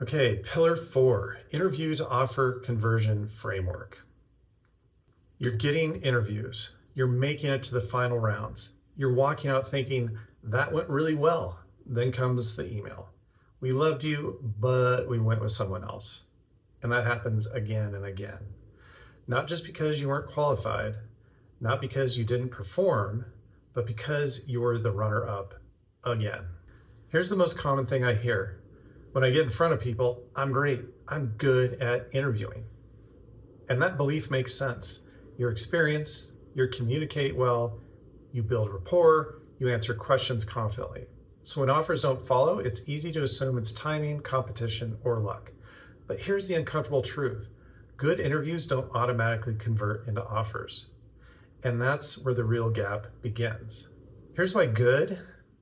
Okay, pillar 4, interview to offer conversion framework. You're getting interviews. You're making it to the final rounds. You're walking out thinking, that went really well. Then comes the email. We loved you, but we went with someone else. And that happens again and again. Not just because you weren't qualified, not because you didn't perform, but because you were the runner-up again. Here's the most common thing I hear. When I get in front of people, I'm great. I'm good at interviewing. And that belief makes sense. Your experience, you communicate well, you build rapport, you answer questions confidently. So when offers don't follow, it's easy to assume it's timing, competition, or luck. But here's the uncomfortable truth. Good interviews don't automatically convert into offers. And that's where the real gap begins. Here's why good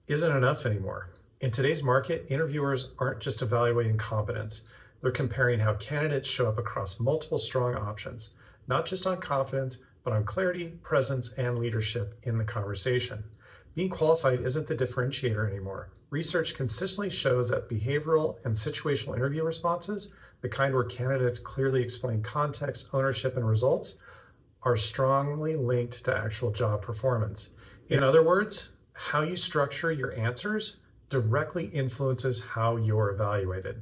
isn't enough anymore. In today's market, interviewers aren't just evaluating competence. They're comparing how candidates show up across multiple strong options, not just on confidence, but on clarity, presence, and leadership in the conversation. Being qualified isn't the differentiator anymore. Research consistently shows that behavioral and situational interview responses, the kind where candidates clearly explain context, ownership, and results, are strongly linked to actual job performance. In other words, how you structure your answers directly influences how you're evaluated.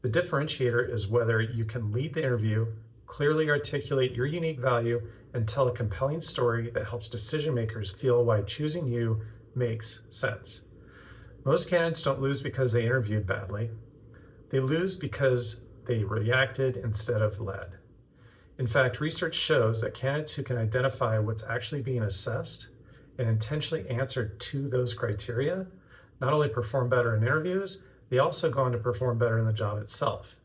The differentiator is whether you can lead the interview, clearly articulate your unique value, and tell a compelling story that helps decision makers feel why choosing you makes sense. Most candidates don't lose because they interviewed badly. They lose because they reacted instead of led. In fact, research shows that candidates who can identify what's actually being assessed and intentionally answer to those criteria not only perform better in interviews, they also go on to perform better in the job itself.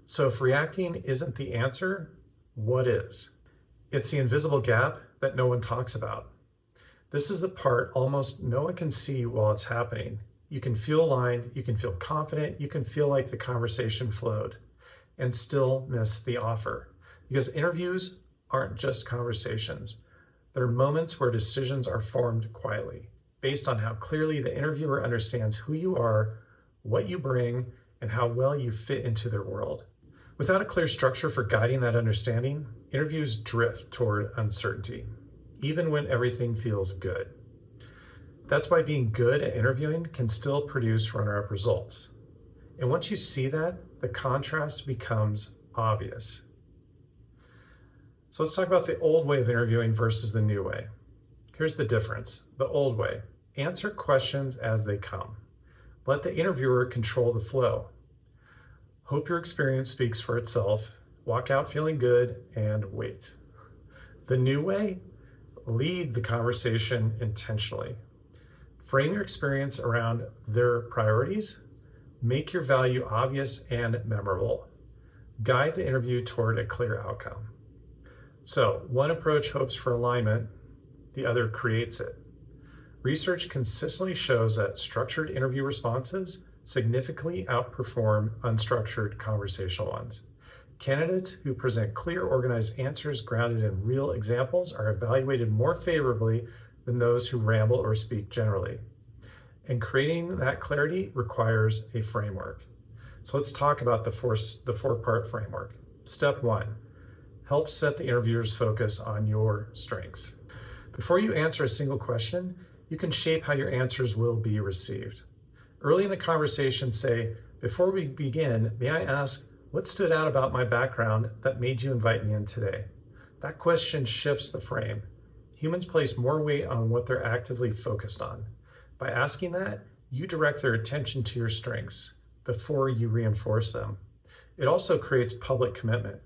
So if reacting isn't the answer, what is? It's the invisible gap that no one talks about. This is the part almost no one can see while it's happening. You can feel aligned, you can feel confident, you can feel like the conversation flowed, and still miss the offer. Because interviews aren't just conversations. They're moments where decisions are formed quietly, based on how clearly the interviewer understands who you are, what you bring, and how well you fit into their world. Without a clear structure for guiding that understanding, interviews drift toward uncertainty, even when everything feels good. That's why being good at interviewing can still produce runner-up results. And once you see that, the contrast becomes obvious. So let's talk about the old way of interviewing versus the new way. Here's the difference. The old way: answer questions as they come. Let the interviewer control the flow. Hope your experience speaks for itself. Walk out feeling good and wait. The new way: lead the conversation intentionally. Frame your experience around their priorities. Make your value obvious and memorable. Guide the interview toward a clear outcome. So one approach hopes for alignment, the other creates it. Research consistently shows that structured interview responses significantly outperform unstructured conversational ones. Candidates who present clear, organized answers grounded in real examples are evaluated more favorably than those who ramble or speak generally. And creating that clarity requires a framework. So let's talk about the four-part framework. Step 1, help set the interviewer's focus on your strengths. Before you answer a single question, you can shape how your answers will be received. Early in the conversation, say, before we begin, may I ask, what stood out about my background that made you invite me in today? That question shifts the frame. Humans place more weight on what they're actively focused on. By asking that, you direct their attention to your strengths before you reinforce them. It also creates public commitment.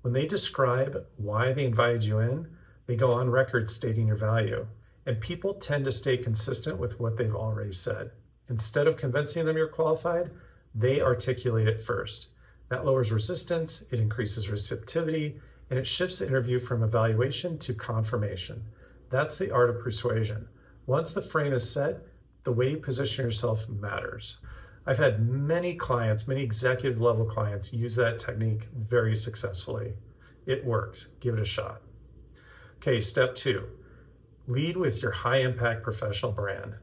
When they describe why they invited you in, they go on record stating your value. And people tend to stay consistent with what they've already said. Instead of convincing them you're qualified, they articulate it first. That lowers resistance, it increases receptivity, and it shifts the interview from evaluation to confirmation. That's the art of persuasion. Once the frame is set, the way you position yourself matters. I've had many clients, many executive level clients, use that technique very successfully. It works. Give it a shot. Okay, step 2. Lead with your high impact professional brand.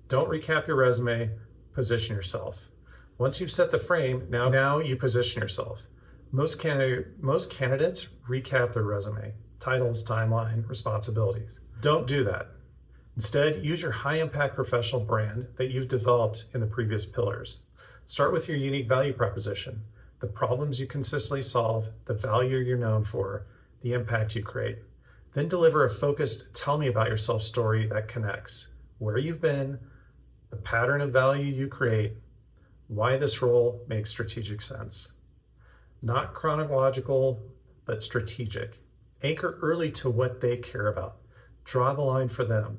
Don't recap your resume, position yourself. Once you've set the frame, now you position yourself. Most candidates recap their resume, titles, timeline, responsibilities. Don't do that. Instead, use your high-impact professional brand that you've developed in the previous pillars. Start with your unique value proposition, the problems you consistently solve, the value you're known for, the impact you create. Then deliver a focused tell me about yourself story that connects where you've been, the pattern of value you create, why this role makes strategic sense. Not chronological, but strategic. Anchor early to what they care about. Draw the line for them.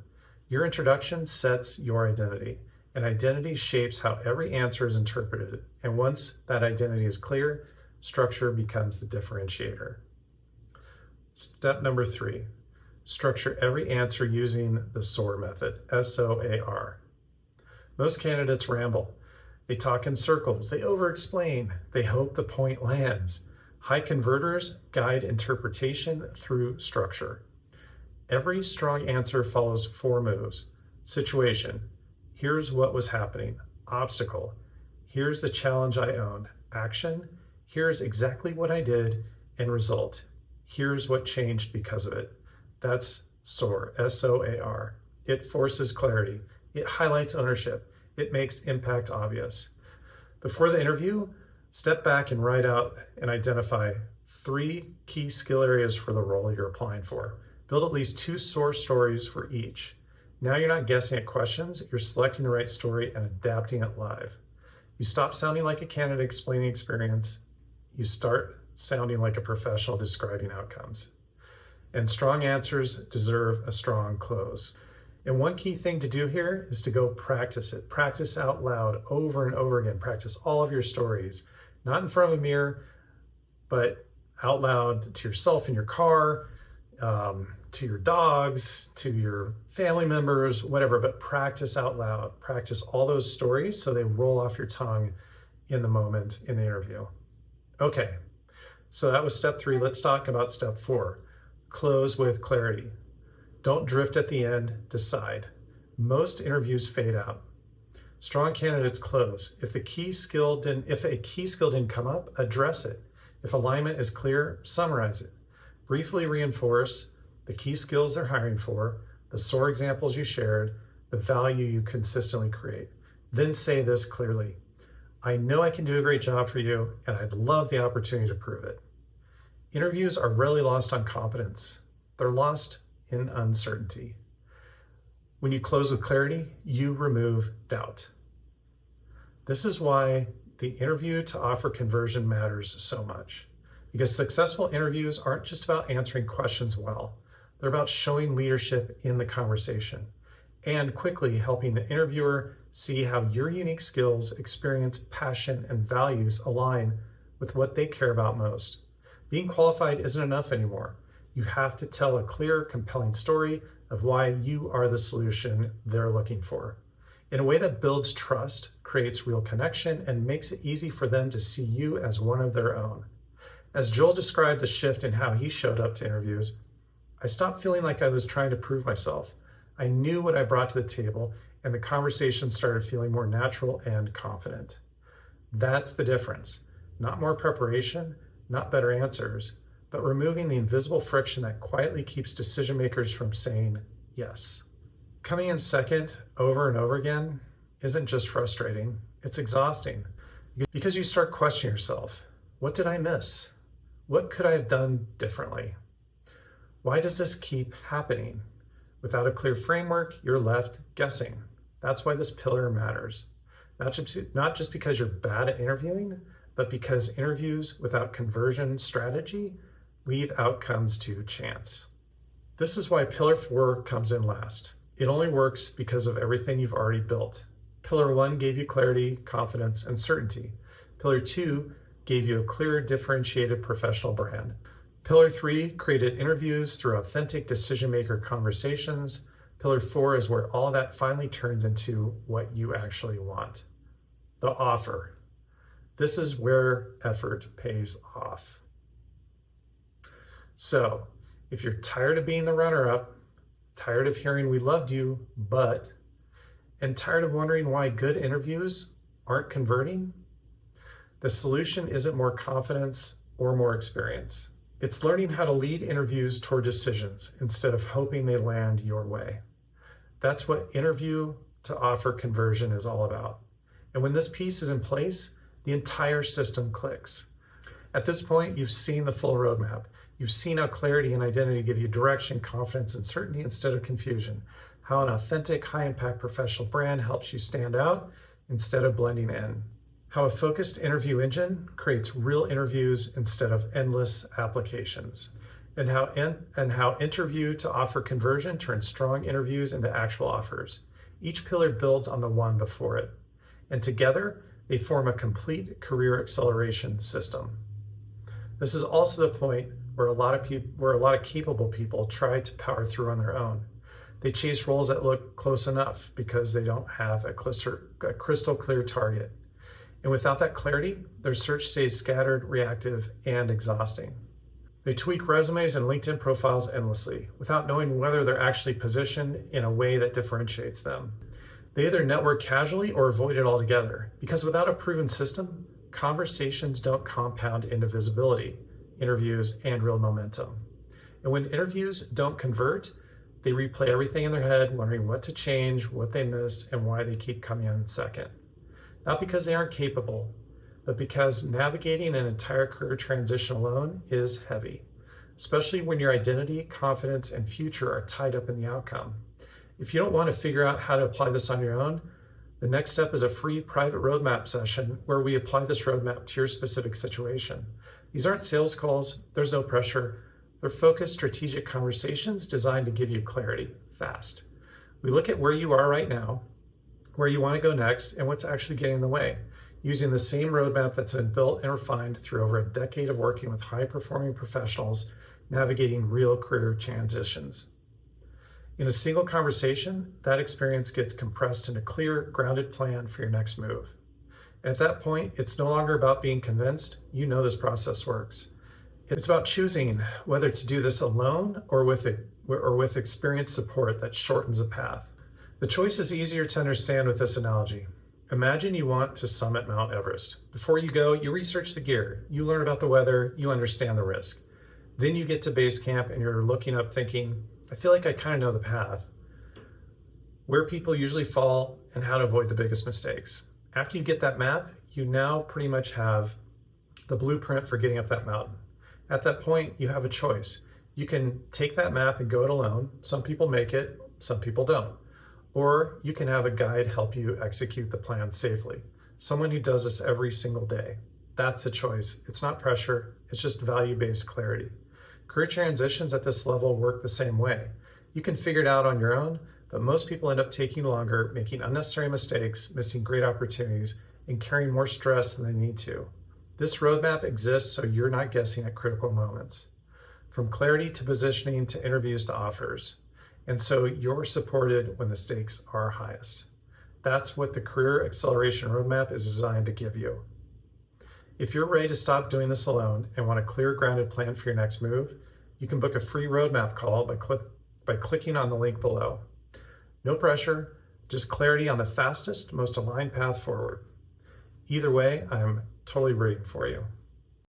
Your introduction sets your identity, and identity shapes how every answer is interpreted. And once that identity is clear, structure becomes the differentiator. Step number 3, structure every answer using the SOAR method, S-O-A-R. Most candidates ramble. They talk in circles, they over-explain, they hope the point lands. High converters guide interpretation through structure. Every strong answer follows 4 moves. Situation, here's what was happening. Obstacle, here's the challenge I owned. Action, here's exactly what I did. And result, here's what changed because of it. That's SOAR, S-O-A-R. It forces clarity. It highlights ownership. It makes impact obvious. Before the interview, step back and write out and identify 3 key skill areas for the role you're applying for. Build at least 2 source stories for each. Now you're not guessing at questions, you're selecting the right story and adapting it live. You stop sounding like a candidate explaining experience. You start sounding like a professional describing outcomes. And strong answers deserve a strong close. And one key thing to do here is to go practice it. Practice out loud over and over again. Practice all of your stories, not in front of a mirror, but out loud to yourself in your car, to your dogs, to your family members, whatever, but practice out loud. Practice all those stories so they roll off your tongue in the moment in the interview. Okay, so that was step 3. Let's talk about step 4. Close with clarity. Don't drift at the end, decide. Most interviews fade out. Strong candidates close. If a key skill didn't come up, address it. If alignment is clear, summarize it. Briefly reinforce the key skills they're hiring for, the SOAR examples you shared, the value you consistently create. Then say this clearly: I know I can do a great job for you, and I'd love the opportunity to prove it. Interviews are rarely lost on competence. They're lost in uncertainty. When you close with clarity, you remove doubt. This is why the interview to offer conversion matters so much. Because successful interviews aren't just about answering questions well. They're about showing leadership in the conversation and quickly helping the interviewer see how your unique skills, experience, passion, and values align with what they care about most. Being qualified isn't enough anymore. You have to tell a clear, compelling story of why you are the solution they're looking for, in a way that builds trust, creates real connection, and makes it easy for them to see you as one of their own. As Joel described the shift in how he showed up to interviews, I stopped feeling like I was trying to prove myself. I knew what I brought to the table, and the conversation started feeling more natural and confident. That's the difference. Not more preparation, not better answers, but removing the invisible friction that quietly keeps decision makers from saying yes. Coming in second over and over again isn't just frustrating, it's exhausting. Because you start questioning yourself. What did I miss? What could I have done differently? Why does this keep happening? Without a clear framework, you're left guessing. That's why this pillar matters. Not just because you're bad at interviewing, but because interviews without conversion strategy leave outcomes to chance. This is why pillar 4 comes in last. It only works because of everything you've already built. Pillar 1 gave you clarity, confidence, and certainty. Pillar 2 gave you a clear, differentiated professional brand. Pillar 3 created interviews through authentic decision-maker conversations. Pillar 4 is where all that finally turns into what you actually want. The offer. This is where effort pays off. So, if you're tired of being the runner-up, tired of hearing we loved you, but, and tired of wondering why good interviews aren't converting, The solution isn't more confidence or more experience. It's learning how to lead interviews toward decisions instead of hoping they land your way. That's what interview to offer conversion is all about. And when this piece is in place, the entire system clicks. At this point, you've seen the full roadmap. You've seen how clarity and identity give you direction, confidence, and certainty instead of confusion. How an authentic, high-impact professional brand helps you stand out instead of blending in. How a focused interview engine creates real interviews instead of endless applications. And how interview to offer conversion turns strong interviews into actual offers. Each pillar builds on the one before it. And together, they form a complete career acceleration system. This is also the point where a lot of capable people try to power through on their own. They chase roles that look close enough because they don't have a crystal clear target. And without that clarity, their search stays scattered, reactive, and exhausting. They tweak resumes and LinkedIn profiles endlessly without knowing whether they're actually positioned in a way that differentiates them. They either network casually or avoid it altogether, because without a proven system, conversations don't compound into visibility, interviews, and real momentum. And when interviews don't convert, they replay everything in their head, wondering what to change, what they missed, and why they keep coming in second. Not because they aren't capable, but because navigating an entire career transition alone is heavy, especially when your identity, confidence, and future are tied up in the outcome. If you don't want to figure out how to apply this on your own, the next step is a free private roadmap session where we apply this roadmap to your specific situation. These aren't sales calls, there's no pressure. They're focused, strategic conversations designed to give you clarity fast. We look at where you are right now, where you want to go next, and what's actually getting in the way, using the same roadmap that's been built and refined through over a decade of working with high-performing professionals navigating real career transitions. In a single conversation, that experience gets compressed into a clear, grounded plan for your next move. And at that point, it's no longer about being convinced. You know this process works. It's about choosing whether to do this alone or with experienced support that shortens the path. The choice is easier to understand with this analogy. Imagine you want to summit Mount Everest. Before you go, you research the gear, you learn about the weather, you understand the risk. Then you get to base camp and you're looking up thinking, I feel like I kind of know the path, where people usually fall, and how to avoid the biggest mistakes. After you get that map, you now pretty much have the blueprint for getting up that mountain. At that point, you have a choice. You can take that map and go it alone. Some people make it, some people don't. Or you can have a guide help you execute the plan safely. Someone who does this every single day. That's the choice. It's not pressure, it's just value-based clarity. Career transitions at this level work the same way. You can figure it out on your own, but most people end up taking longer, making unnecessary mistakes, missing great opportunities, and carrying more stress than they need to. This roadmap exists so you're not guessing at critical moments. From clarity to positioning to interviews to offers. And so you're supported when the stakes are highest. That's what the Career Acceleration Roadmap is designed to give you. If you're ready to stop doing this alone and want a clear, grounded plan for your next move, you can book a free roadmap call by clicking on the link below. No pressure, just clarity on the fastest, most aligned path forward. Either way, I'm totally rooting for you.